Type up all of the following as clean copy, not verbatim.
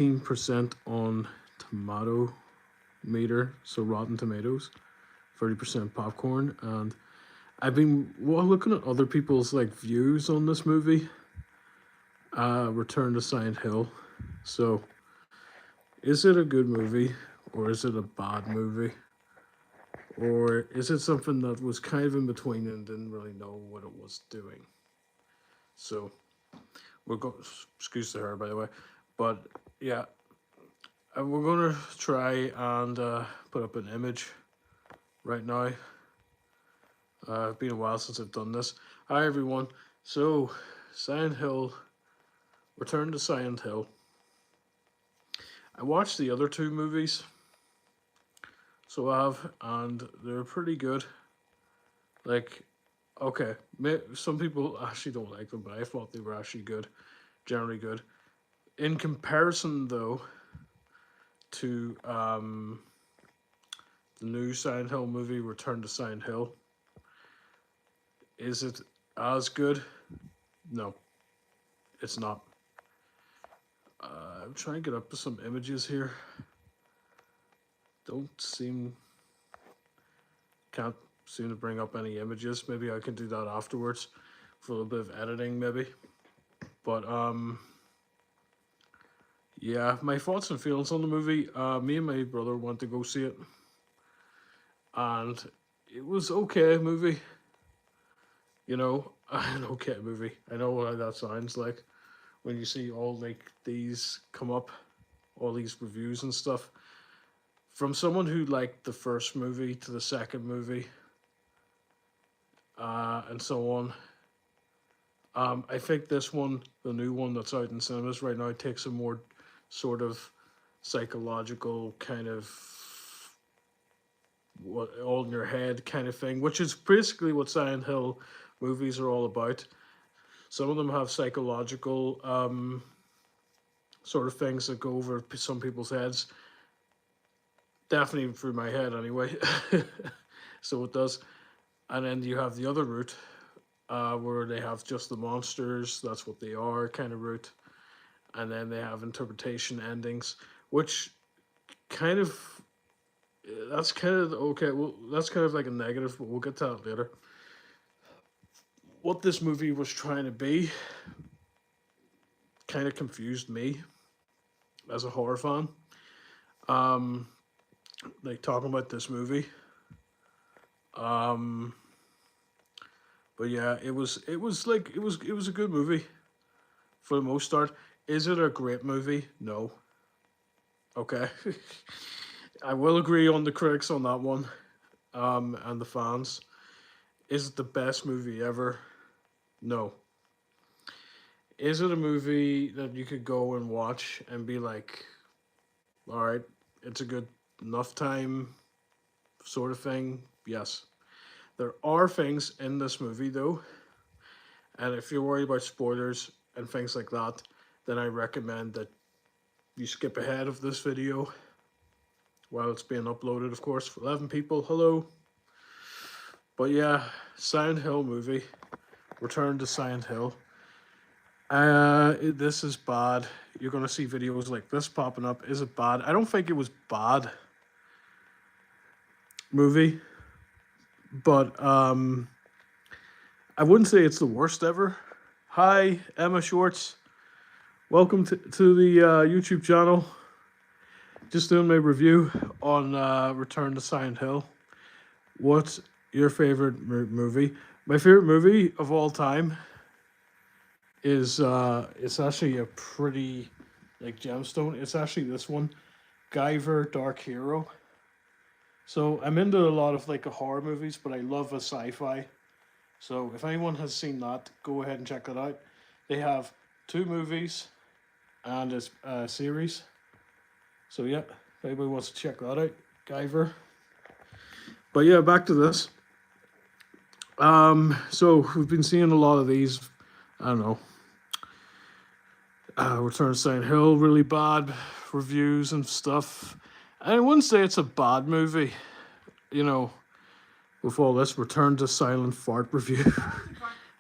15% on tomato meter, so Rotten Tomatoes, 30% popcorn, and I've been looking at other people's like views on this movie, Return to Silent Hill. So, is it a good movie or is it a bad movie? Or is it something that was kind of in between and didn't really know what it was doing? So, we're going, excuse the hair by the way, but yeah, we're going to try and put up an image right now. It's been a while since I've done this. Hi everyone. So, Silent Hill, Return to Silent Hill. I watched the other two movies, so I have, and they're pretty good. Like, okay, some people actually don't like them, but I thought they were actually good, generally good. In comparison, though, to the new Silent Hill movie, Return to Silent Hill, is it as good? No, it's not. I'm trying to get up some images here. Can't seem to bring up any images. Maybe I can do that afterwards for a little bit of editing, maybe. But yeah, my thoughts and feelings on the movie. Me and my brother went to go see it, and it was okay movie. You know, an okay movie. I know what that sounds like when you see all like these come up, all these reviews and stuff. From someone who liked the first movie to the second movie, and so on. I think this one, the new one that's out in cinemas right now, takes a more sort of psychological kind of what all in your head kind of thing, which is basically what Silent Hill movies are all about. Some of them have psychological sort of things that go over some people's heads. Definitely through my head, anyway. So it does. And then you have the other route, where they have just the monsters, that's what they are, kind of route. And then they have interpretation endings, which kind of, that's kind of, okay, well, that's kind of like a negative, but we'll get to that later. What this movie was trying to be kind of confused me as a horror fan. Um, like talking about this movie. Um, but yeah, it was a good movie for the most part. Is it a great movie? No. Okay. I will agree on the critics on that one, and the fans. Is it the best movie ever? No. Is it a movie that you could go and watch and be like, all right, it's a good enough time sort of thing? Yes. There are things in this movie though, and if you're worried about spoilers and things like that, then I recommend that you skip ahead of this video while it's being uploaded, of course, for 11 people. Hello. But yeah, Silent Hill movie, Return to Silent Hill. This is bad. You're gonna see videos like this popping up. Is it bad? I don't think it was bad movie, but I wouldn't say it's the worst ever. Hi, Emma Schwartz. Welcome to the YouTube channel. Just doing my review on Return to Silent Hill. What's your favorite movie? My favorite movie of all time is it's actually a pretty like gemstone. It's actually this one, Guyver Dark Hero. So I'm into a lot of like horror movies, but I love a sci-fi. So if anyone has seen that, go ahead and check that out. They have two movies and a series. So yeah, if anybody wants to check that out, Guyver. But yeah, back to this. So we've been seeing a lot of these. I don't know. Return to Silent Hill, really bad reviews and stuff. I wouldn't say it's a bad movie, you know. With all this Return to Silent Fart review.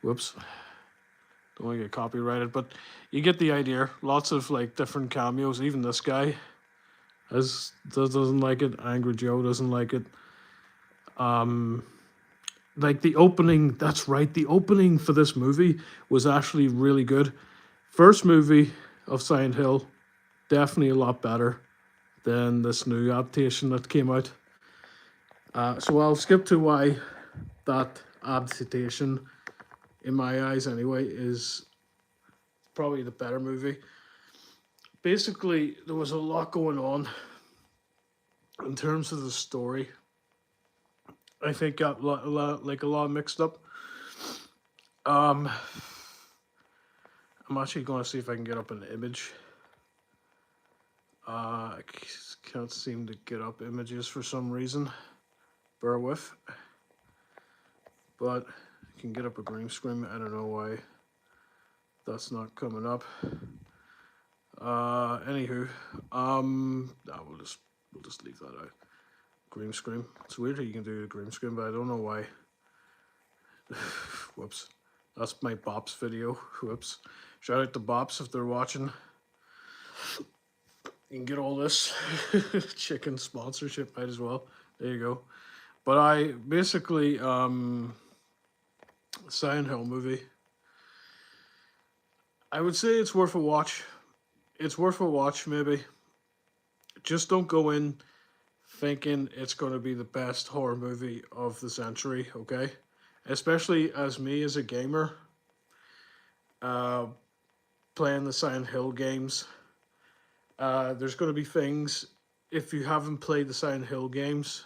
Whoops. Don't want to get copyrighted, but you get the idea. Lots of like different cameos. Even this guy doesn't like it. Angry Joe doesn't like it. Like the opening, that's right. The opening for this movie was actually really good. First movie of Silent Hill, definitely a lot better than this new adaptation that came out. So I'll skip to why that adaptation, in my eyes anyway, is probably the better movie. Basically, there was a lot going on in terms of the story. I think got a lot mixed up. I'm actually going to see if I can get up an image. I can't seem to get up images for some reason. Bear with. But I can get up a green screen. I don't know why that's not coming up. Anywho, we'll just leave that out. Green screen. It's weird how you can do a green screen, but I don't know why. Whoops. That's my Bops video. Whoops. Shout out to Bops if they're watching. You can get all this chicken sponsorship, might as well. There you go. But I basically Silent Hill movie. I would say it's worth a watch. It's worth a watch, maybe. Just don't go in thinking it's going to be the best horror movie of the century, okay? Especially as me as a gamer, playing the Silent Hill games. There's going to be things, if you haven't played the Silent Hill games,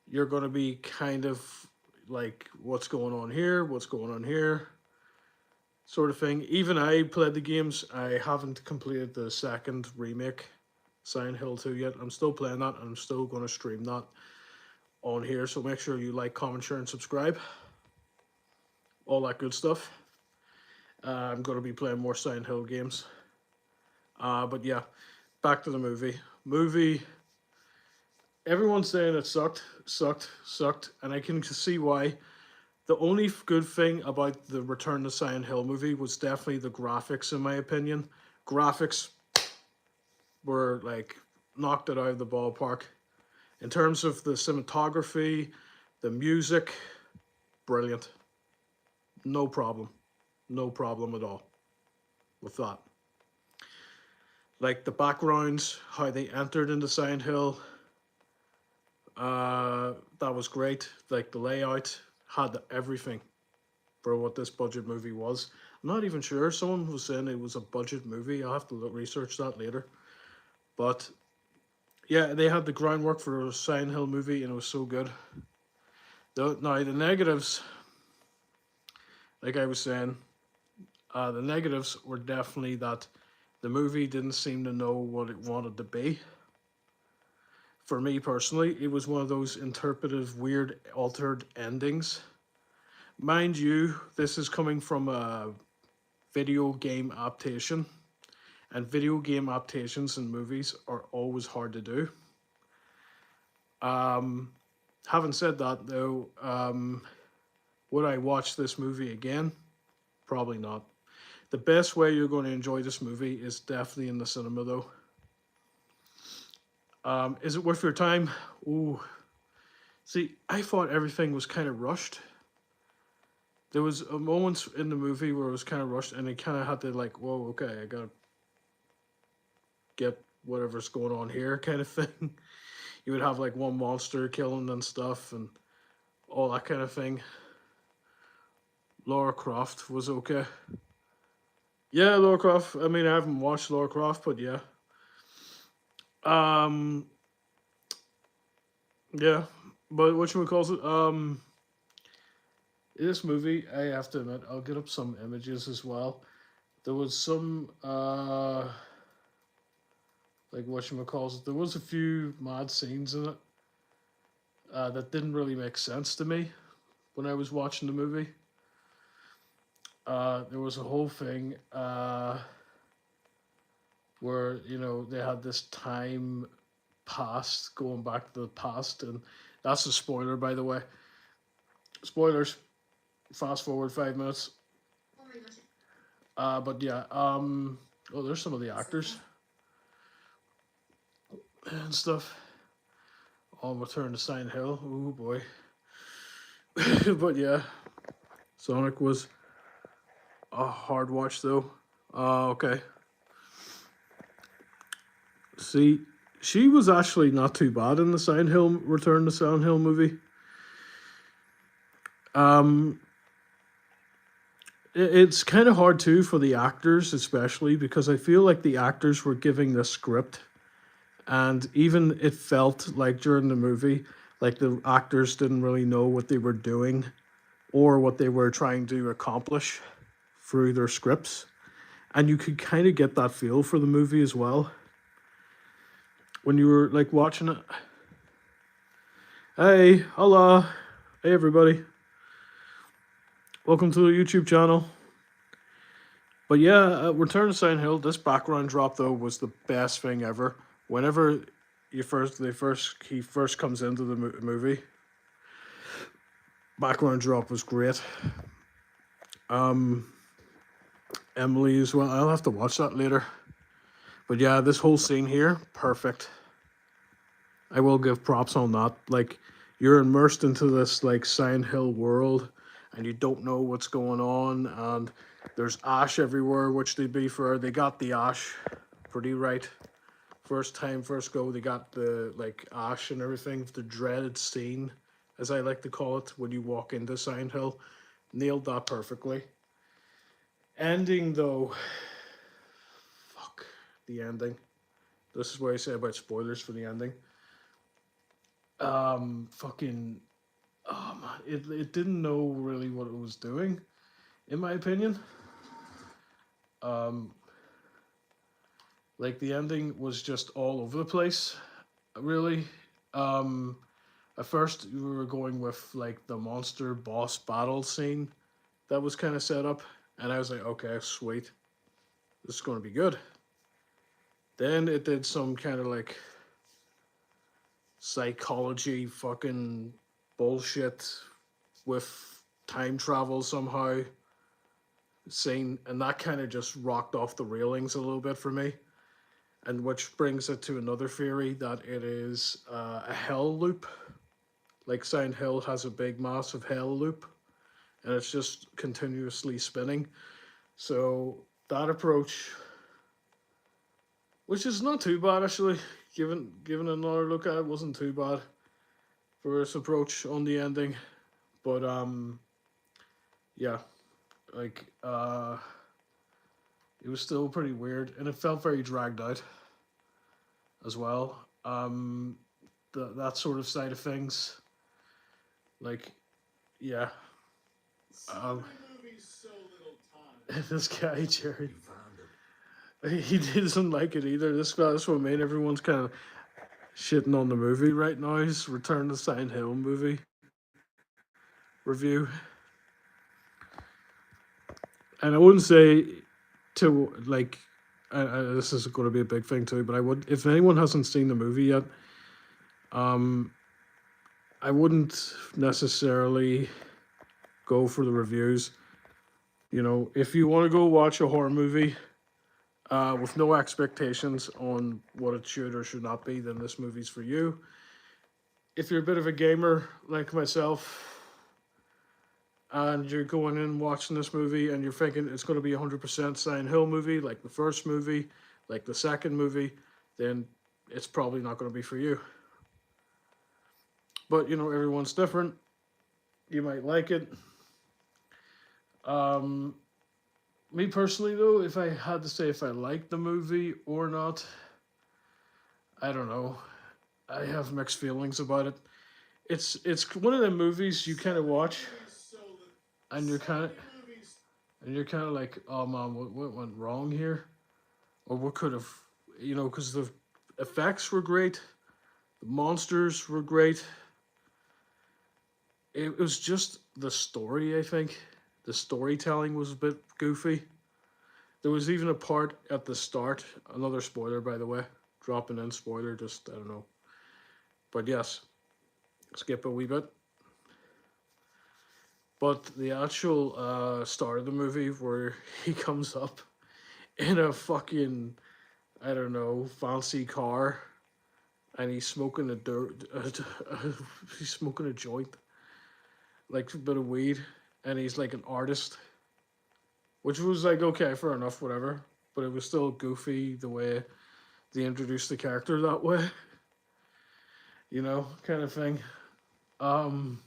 you're going to be kind of like, what's going on here? What's going on here? Sort of thing. Even I played the games. I haven't completed the second remake, Silent Hill 2 yet. I'm still playing that, and I'm still going to stream that on here. So make sure you like, comment, share, and subscribe. All that good stuff. I'm going to be playing more Silent Hill games. But yeah, back to the movie. Everyone's saying it sucked, and I can see why. The only good thing about the Return to Silent Hill movie was definitely the graphics, in my opinion. Graphics were like knocked it out of the ballpark. In terms of the cinematography, the music, brilliant. No problem at all with that. Like the backgrounds, how they entered into Silent Hill, that was great. Like the layout had everything for what this budget movie was. I'm not even sure. Someone was saying it was a budget movie. I'll have to research that later. But yeah, they had the groundwork for a Silent Hill movie, and it was so good. Now the negatives, like I was saying, the negatives were definitely that the movie didn't seem to know what it wanted to be. For me personally, it was one of those interpretive, weird, altered endings. Mind you, this is coming from a video game adaptation, and video game adaptations in movies are always hard to do. Having said that, though, would I watch this movie again? Probably not. The best way you're going to enjoy this movie is definitely in the cinema, though. Is it worth your time? Ooh. See, I thought everything was kind of rushed. There was a moment in the movie where it was kind of rushed, and it kind of had to like, whoa, okay, I gotta get whatever's going on here kind of thing. You would have like one monster killing and stuff and all that kind of thing. Lara Croft was okay. Yeah, Lara Croft. I mean, I haven't watched Lara Croft, but yeah. Yeah, but whatchamacallit it? This movie, I have to admit, I'll get up some images as well. There was some, like whatchamacallit it? There was a few mad scenes in it that didn't really make sense to me when I was watching the movie. There was a whole thing where, you know, they had this time past, going back to the past, and that's a spoiler, by the way. Spoilers. Fast forward 5 minutes. Oh my gosh. But yeah, oh, there's some of the actors and stuff. On Return to Silent Hill. Oh boy. But yeah, Sonic was a hard watch though. Okay. See, she was actually not too bad in the Silent Hill Return to Silent Hill movie. Um, it's kind of hard too for the actors, especially because I feel like the actors were giving the script, and even it felt like during the movie, like the actors didn't really know what they were doing or what they were trying to accomplish through their scripts. And you could kind of get that feel for the movie as well when you were like watching it. Hey, hola, hey everybody, welcome to the YouTube channel. But yeah, Return to Silent Hill. This background drop though was the best thing ever. Whenever he first comes into the movie, background drop was great. Um, Emily as well. I'll have to watch that later. But yeah, this whole scene here, perfect. I will give props on that. Like, you're immersed into this like Silent Hill world, and you don't know what's going on, and there's ash everywhere, which they got the ash pretty right. First time, first go, they got the like ash and everything. The dreaded scene, as I like to call it, when you walk into Silent Hill, nailed that perfectly. Ending though, fuck the ending. This is what I say about spoilers for the ending. Fucking, oh man, it didn't know really what it was doing, in my opinion. Um, like the ending was just all over the place, really. Um, at first we were going with like the monster boss battle scene that was kind of set up, and I was like, okay, sweet, this is going to be good. Then it did some kind of like psychology fucking bullshit with time travel somehow scene, and that kind of just rocked off the railings a little bit for me. And which brings it to another theory that it is a hell loop. Like Silent Hill has a big, massive hell loop, and it's just continuously spinning. So that approach, which is not too bad actually, given another look at it, wasn't too bad for its approach on the ending. But yeah, like it was still pretty weird, and it felt very dragged out as well. That sort of side of things, like yeah. Um, this guy Jerry, he doesn't like it either. That's what made everyone's kind of shitting on the movie right now. His Return to Silent Hill movie review, and I wouldn't say to like. This is going to be a big thing too, but I would, if anyone hasn't seen the movie yet, um, I wouldn't necessarily go for the reviews. You know, if you want to go watch a horror movie with no expectations on what it should or should not be, then this movie's for you. If you're a bit of a gamer like myself and you're going in watching this movie and you're thinking it's going to be 100% Silent Hill movie, like the first movie, like the second movie, then it's probably not going to be for you. But, you know, everyone's different. You might like it. Um, Me personally, though, if I had to say if I liked the movie or not, I don't know. I have mixed feelings about it. It's one of the movies you kind of watch, and you're kind of like, oh man, what went wrong here, or what could have, you know, because the effects were great, the monsters were great. It was just the story. I think the storytelling was a bit goofy. There was even a part at the start, another spoiler by the way, dropping in spoiler, just I don't know. But yes, skip a wee bit. But the actual start of the movie where he comes up in a fucking, I don't know, fancy car, and he's smoking a he's smoking a joint, like a bit of weed, and he's like an artist, which was like okay, fair enough, whatever. But it was still goofy the way they introduced the character that way, kind of thing. Um,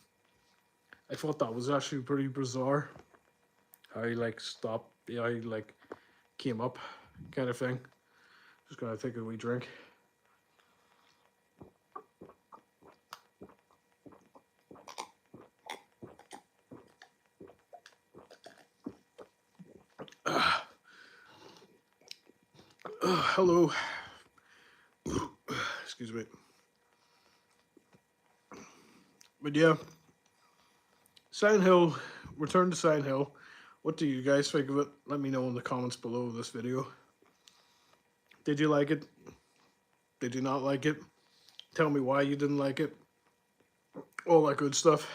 I thought that was actually pretty bizarre. How he like stopped, how he like came up, kind of thing. Just gonna take a wee drink. Hello. Excuse me. But yeah, Silent Hill, Return to Silent Hill. What do you guys think of it? Let me know in the comments below this video. Did you like it? Did you not like it? Tell me why you didn't like it. All that good stuff.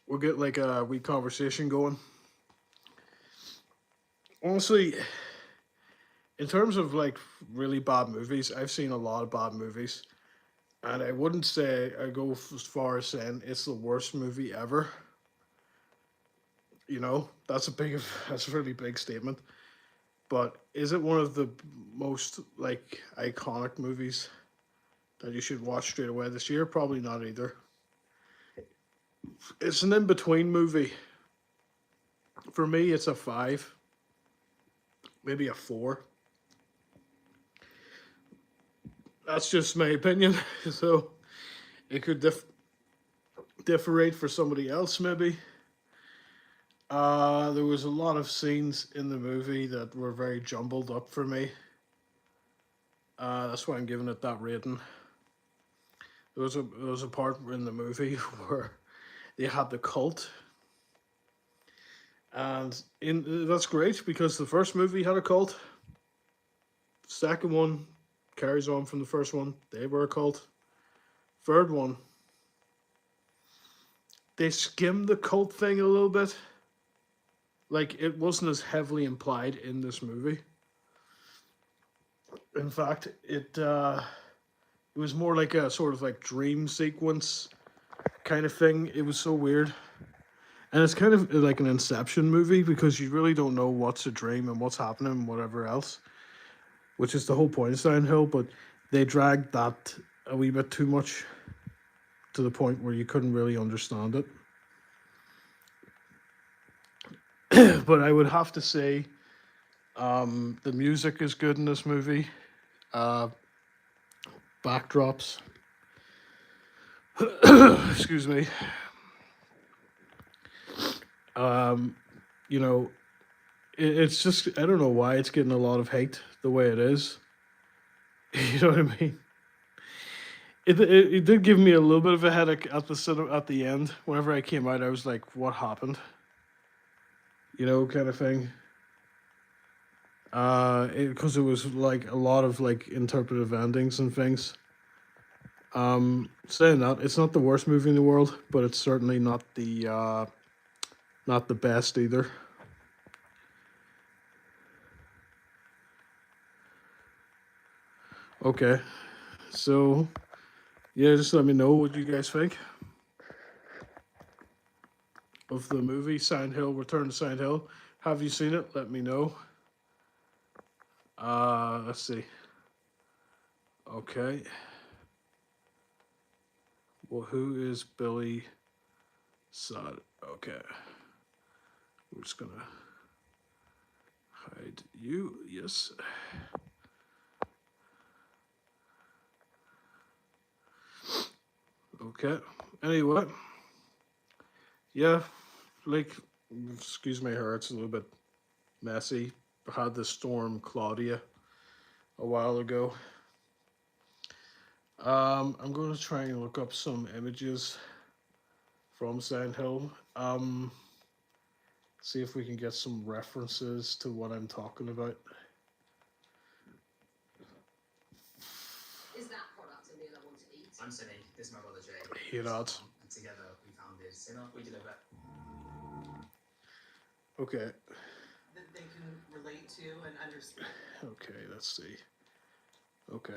We'll get like a wee conversation going. Honestly, in terms of like really bad movies, I've seen a lot of bad movies. And I wouldn't say I go as far as saying it's the worst movie ever. That's that's a really big statement. But is it one of the most like iconic movies that you should watch straight away this year? Probably not either. It's an in between movie. For me, it's a 5, maybe a 4. That's just my opinion. So it could differate for somebody else, maybe. There was a lot of scenes in the movie that were very jumbled up for me. That's why I'm giving it that rating. There was a part in the movie where they had the cult, and that's great because the first movie had a cult. The second one carries on from the first one. They were a cult. Third one, they skimmed the cult thing a little bit. Like it wasn't as heavily implied in this movie. In fact, it was more like a sort of like dream sequence kind of thing. It was so weird. And it's kind of like an Inception movie because you really don't know what's a dream and what's happening and whatever else, which is the whole point of Silent Hill. But they dragged that a wee bit too much to the point where you couldn't really understand it. But I would have to say the music is good in this movie. Backdrops. Excuse me. You know, it's just I don't know why it's getting a lot of hate the way it is. You know what I mean? It did give me a little bit of a headache at at the end. Whenever I came out, I was like, "What happened?" Kind of thing. Because it was like a lot of like interpretive endings and things. Saying that, it's not the worst movie in the world, but it's certainly not the best either. Okay, so yeah, just let me know what you guys think of the movie Silent Hill, Return to Silent Hill. Have you seen it? Let me know. Let's see. Okay. Well, who is Billy Sod? Okay. We're just gonna hide you. Yes. Okay. Anyway. Yeah, like, excuse my hair, it's a little bit messy. I had the storm Claudia a while ago. I'm going to try and look up some images from Silent Hill. See if we can get some references to what I'm talking about. Is that product a meal I want to eat? I'm Sunny, this is my brother Jay. Hey, lads. And together we founded Okay. that they can relate to and understand. Okay, let's see. Okay.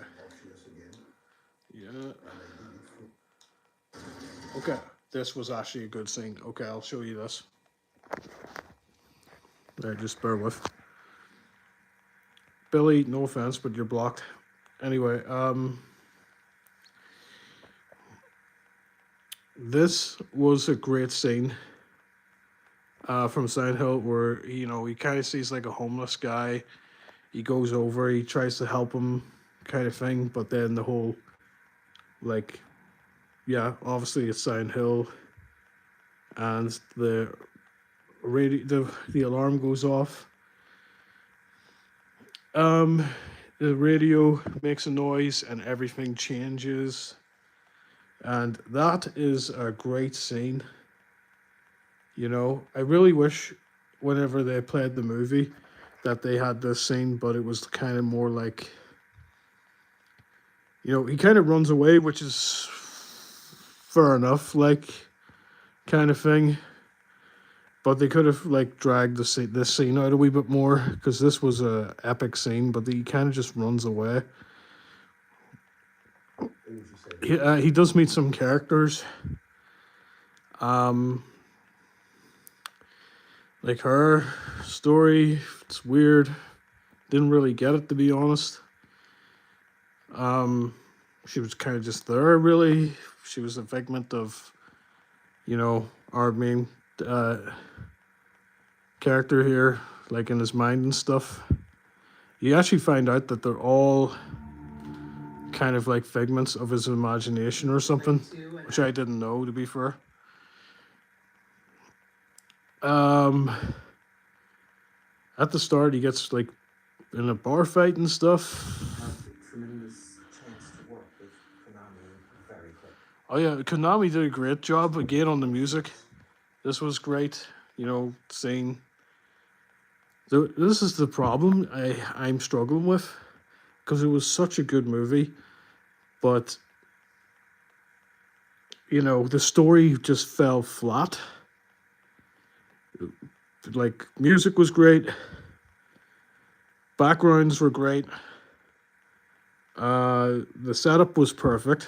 Yeah. Okay. This was actually a good scene. Okay, I'll show you this. Just bear with. Billy, no offense, but you're blocked. Anyway, this was a great scene from Silent Hill where, you know, he kind of sees like a homeless guy. He goes over, he tries to help him kind of thing, but then the whole, like, yeah, obviously it's Silent Hill and the the alarm goes off. The radio makes a noise and everything changes. And that is a great scene. You know, I really wish whenever they played the movie that they had this scene, but it was kind of more like, you know, he kind of runs away, which is fair enough, like, kind of thing. But they could have like dragged this scene out a wee bit more because this was a epic scene. But he kind of just runs away. He does meet some characters. Like her story, it's weird. Didn't really get it, to be honest. She was kind of just there, really. She was a figment of, you know, our main character here, like in his mind and stuff. You actually find out that they're all kind of like figments of his imagination or something, which I didn't know, to be fair. At the start, he gets like in a bar fight and stuff. Oh yeah, Konami did a great job again on the music. This was great, you know, seeing. This is the problem I'm struggling with, because it was such a good movie, but you know the story just fell flat. Like music was great, backgrounds were great. The setup was perfect.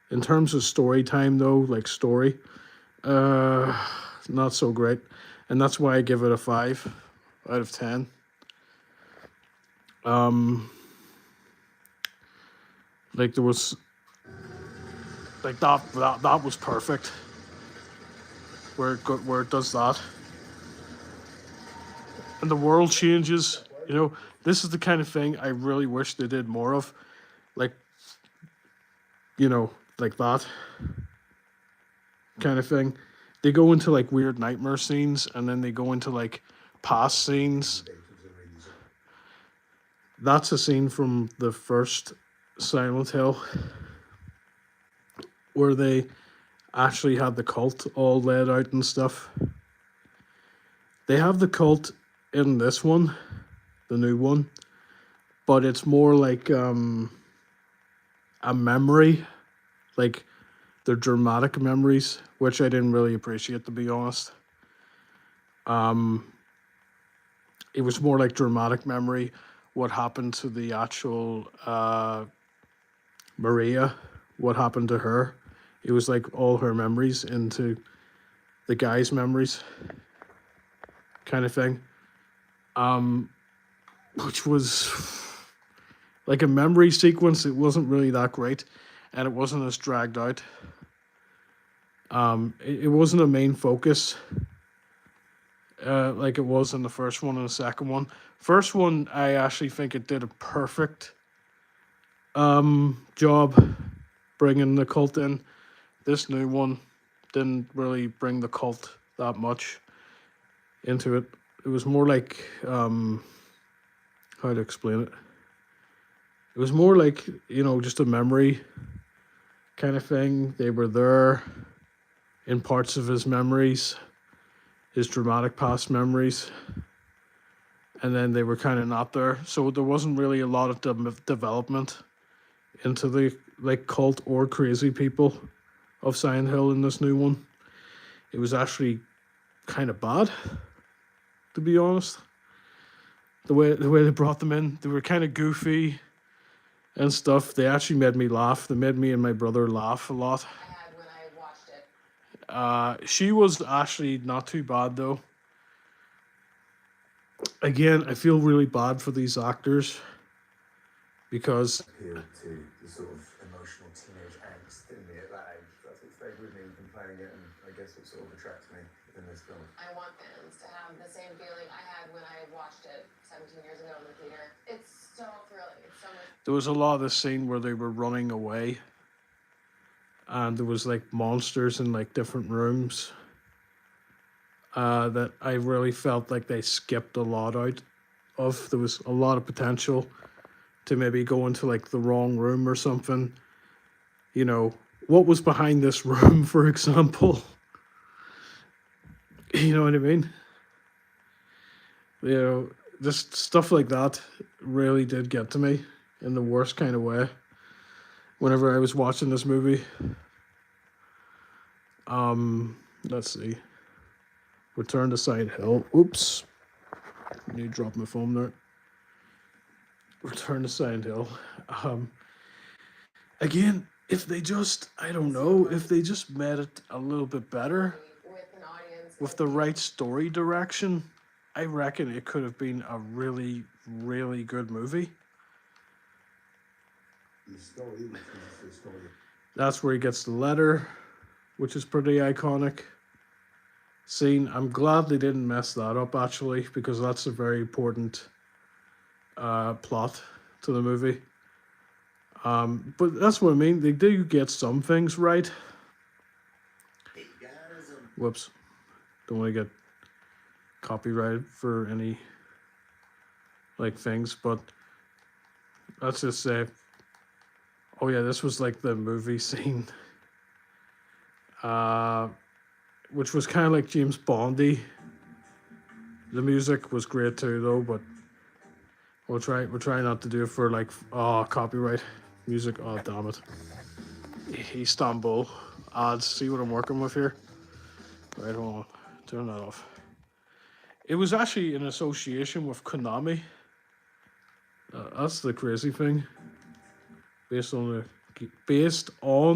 In terms of story time, though, like story, not so great, and that's why I give it a 5 out of 10. Like there was, like that was perfect. Where it does that, and the world changes. You know, this is the kind of thing I really wish they did more of, like, you know, like that kind of thing. They go into like weird nightmare scenes, and then they go into like past scenes. That's a scene from the first Silent Hill where they actually had the cult all laid out and stuff. They have the cult in this one, the new one, but it's more like a memory, like they're dramatic memories, which I didn't really appreciate, to be honest. It was more like dramatic memory, what happened to the actual Maria, what happened to her. It was like all her memories into the guy's memories, kind of thing. Which was like a memory sequence. It wasn't really that great, and it wasn't as dragged out. It wasn't a main focus like it was in the first one and the second one. First one, I actually think it did a perfect job bringing the cult in. This new one didn't really bring the cult that much into it. It was more like how to explain it. It was more like, you know, just a memory kind of thing. They were there in parts of his memories, his dramatic past memories, and then they were kind of not there. So there wasn't really a lot of development into the like cult or crazy people of Silent Hill in this new one. it was actually kind of bad, to be honest. The way they brought them in, they were kind of goofy and stuff. They actually made me laugh. They made me and my brother laugh a lot. I had when I watched it. She was actually not too bad though. Again, I feel really bad for these actors because appealed to the sort of emotional teenage angst in me at that age. That's what stayed with me from playing it, and I guess what sort of attracts me in this film. I want fans to have the same feeling I had when I watched it 17 years ago in the theater. It's so thrilling. It's so much. there was a lot of this scene where they were running away and there was like monsters in like different rooms that I really felt like they skipped a lot out of. There was a lot of potential to maybe go into like the wrong room or something. You know, what was behind this room, for example? You know what I mean? You know, just stuff like that really did get to me in the worst kind of way whenever I was watching this movie. Let's see. Return to Silent Hill. Oops. You dropped my phone there. Return to Silent Hill. Again, if they just, I don't know, if they just made it a little bit better With an audience. with the right story direction, I reckon it could have been a really, really good movie. The story, which is the story. That's where he gets the letter, which is pretty iconic scene. I'm glad they didn't mess that up, actually, because that's a very important plot to the movie. But that's what I mean. They do get some things right. Whoops. Don't want to get copyrighted for any like things, but let's just say, oh yeah, this was like the movie scene, which was kind of like James Bondy. The music was great too, though, but we'll try not to do it for like copyright music. Oh damn it! Istanbul ads. See what I'm working with here? Right, hold on. Turn that off. It was actually in association with Konami. That's the crazy thing. Based on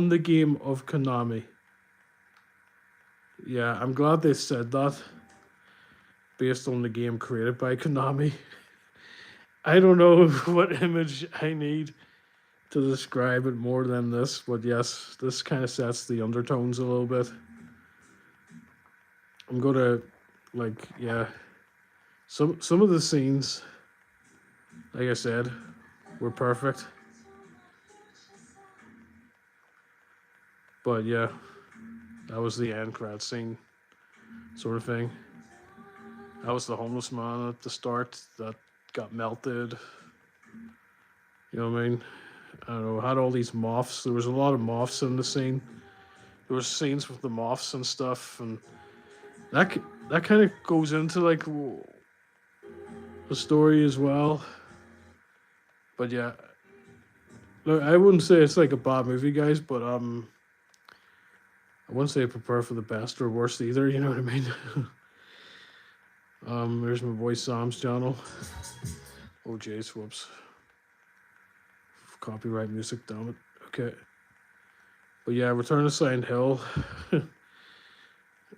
the game of Konami. Yeah, I'm glad they said that. Based on the game created by Konami. I don't know what image I need to describe it more than this, but yes, this kind of sets the undertones a little bit. I'm gonna, like, yeah. Some of the scenes, like I said, were perfect. But yeah, that was the end credit scene, sort of thing. That was the homeless man at the start that got melted. You know what I mean? I don't know. Had all these moths. There was a lot of moths in the scene. There was scenes with the moths and stuff, and that kind of goes into like the story as well. But yeah, look, I wouldn't say it's like a bad movie, guys, but I wouldn't say I prepare for the best or worst either. You know what I mean? There's my boy Sam's channel. Oh jeez, whoops. Copyright music, damn it. Okay. But yeah, Return to Silent Hill.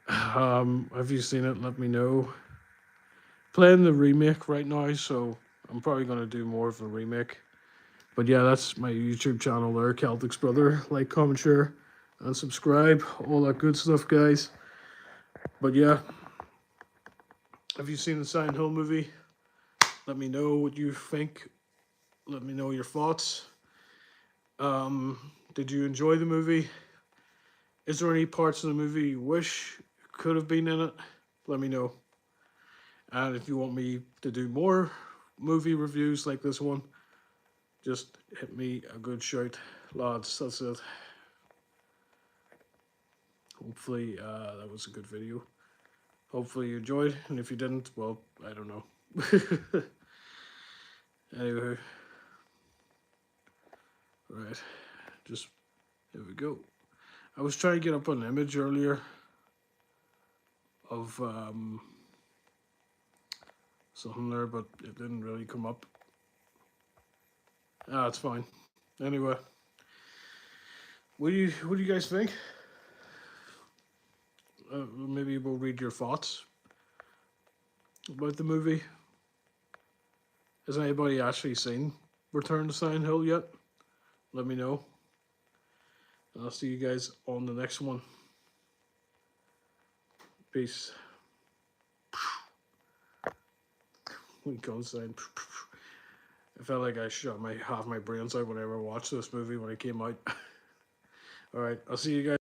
Have you seen it? Let me know. Playing the remake right now, so I'm probably gonna do more of a remake. But yeah, that's my YouTube channel there, Celtics Brother. Like, comment, share, and subscribe. All that good stuff, guys. But yeah, have you seen the Silent Hill movie? Let me know what you think. Let me know your thoughts. Did you enjoy the movie? Is there any parts of the movie you wish could have been in it? Let me know. And if you want me to do more movie reviews like this one, just hit me a good shout, lads. That's it. Hopefully that was a good video. Hopefully you enjoyed, and if you didn't, well, I don't know. Anyway. Right. Just, here we go. I was trying to get up an image earlier. of something there, but it didn't really come up. Ah, it's fine. Anyway, what do you guys think? Maybe we'll read your thoughts about the movie. Has anybody actually seen Return to Silent Hill yet? Let me know. And I'll see you guys on the next one. Peace. When goes down. I felt like I shot half my brains out whenever I watched this movie when it came out. Alright, I'll see you guys.